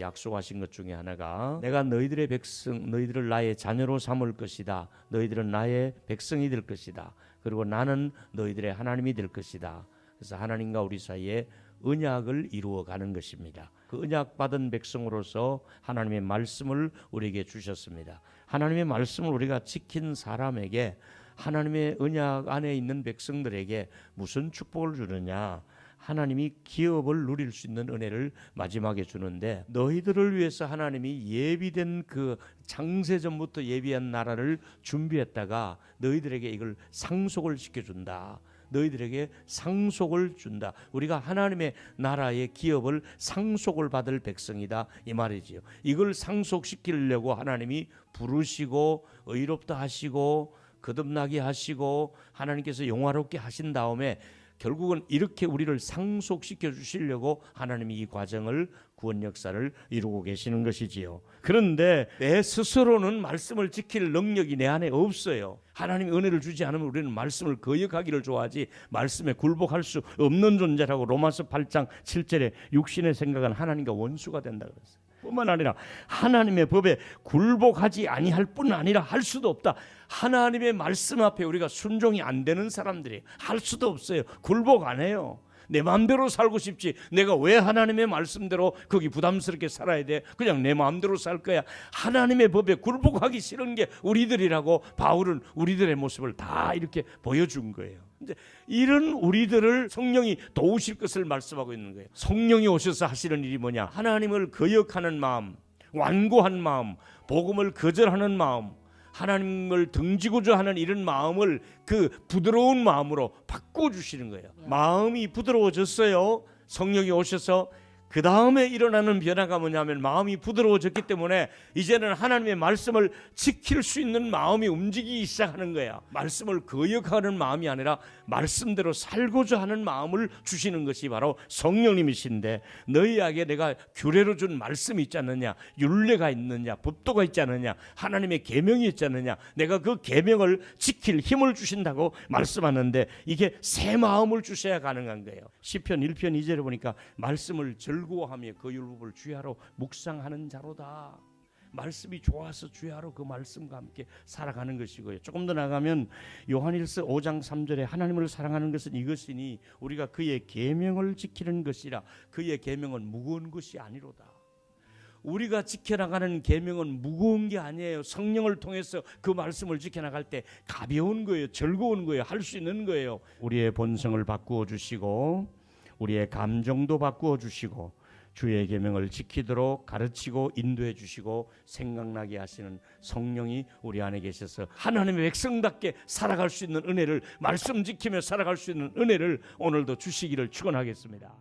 약속하신 것 중에 하나가 내가 너희들의 백성, 너희들을 나의 자녀로 삼을 것이다. 너희들은 나의 백성이 될 것이다. 그리고 나는 너희들의 하나님이 될 것이다. 그래서 하나님과 우리 사이에 언약을 이루어가는 것입니다. 그 언약 받은 백성으로서 하나님의 말씀을 우리에게 주셨습니다. 하나님의 말씀을 우리가 지킨 사람에게, 하나님의 언약 안에 있는 백성들에게 무슨 축복을 주느냐? 하나님이 기업을 누릴 수 있는 은혜를 마지막에 주는데, 너희들을 위해서 하나님이 예비된 그 창세전부터 예비한 나라를 준비했다가 너희들에게 이걸 상속을 시켜준다. 너희들에게 상속을 준다. 우리가 하나님의 나라의 기업을 상속을 받을 백성이다, 이 말이지요. 이걸 상속시키려고 하나님이 부르시고 의롭다 하시고 거듭나게 하시고 하나님께서 영화롭게 하신 다음에 결국은 이렇게 우리를 상속시켜 주시려고 하나님이 이 과정을, 구원 역사를 이루고 계시는 것이지요. 그런데 내 스스로는 말씀을 지킬 능력이 내 안에 없어요. 하나님이 은혜를 주지 않으면 우리는 말씀을 거역하기를 좋아하지 말씀에 굴복할 수 없는 존재라고 로마서 8장 7절에 육신의 생각은 하나님과 원수가 된다 그랬어요. 뿐만 아니라 하나님의 법에 굴복하지 아니할 뿐 아니라 할 수도 없다. 하나님의 말씀 앞에 우리가 순종이 안 되는 사람들이 할 수도 없어요. 굴복 안 해요. 내 마음대로 살고 싶지, 내가 왜 하나님의 말씀대로 거기 부담스럽게 살아야 돼? 그냥 내 마음대로 살 거야. 하나님의 법에 굴복하기 싫은 게 우리들이라고 바울은 우리들의 모습을 다 이렇게 보여준 거예요. 이제 이런 우리들을 성령이 도우실 것을 말씀하고 있는 거예요. 성령이 오셔서 하시는 일이 뭐냐? 하나님을 거역하는 마음, 완고한 마음, 복음을 거절하는 마음, 하나님을 등지고자 하는 이런 마음을 그 부드러운 마음으로 바꿔주시는 거예요. 마음이 부드러워졌어요. 성령이 오셔서 그 다음에 일어나는 변화가 뭐냐면 마음이 부드러워졌기 때문에 이제는 하나님의 말씀을 지킬 수 있는 마음이 움직이기 시작하는 거야. 말씀을 거역하는 마음이 아니라 말씀대로 살고자 하는 마음을 주시는 것이 바로 성령님이신데, 너희에게 내가 규례로 준 말씀이 있지 않느냐, 율례가 있느냐, 법도가 있지 않느냐, 하나님의 계명이 있지 않느냐, 내가 그 계명을 지킬 힘을 주신다고 말씀하는데 이게 새 마음을 주셔야 가능한 거예요. 시편 1편 2절에 보니까 말씀을 즐거워하며 그 율법을 주야로 묵상하는 자로다. 말씀이 좋아서 주야로 그 말씀과 함께 살아가는 것이고요. 조금 더 나가면 요한일서 5장 3절에 하나님을 사랑하는 것은 이것이니 우리가 그의 계명을 지키는 것이라. 그의 계명은 무거운 것이 아니로다. 우리가 지켜나가는 계명은 무거운 게 아니에요. 성령을 통해서 그 말씀을 지켜나갈 때 가벼운 거예요. 즐거운 거예요. 할 수 있는 거예요. 우리의 본성을 바꾸어 주시고 우리의 감정도 바꾸어 주시고 주의 계명을 지키도록 가르치고 인도해 주시고 생각나게 하시는 성령이 우리 안에 계셔서 하나님의 백성답게 살아갈 수 있는 은혜를, 말씀 지키며 살아갈 수 있는 은혜를 오늘도 주시기를 축원하겠습니다.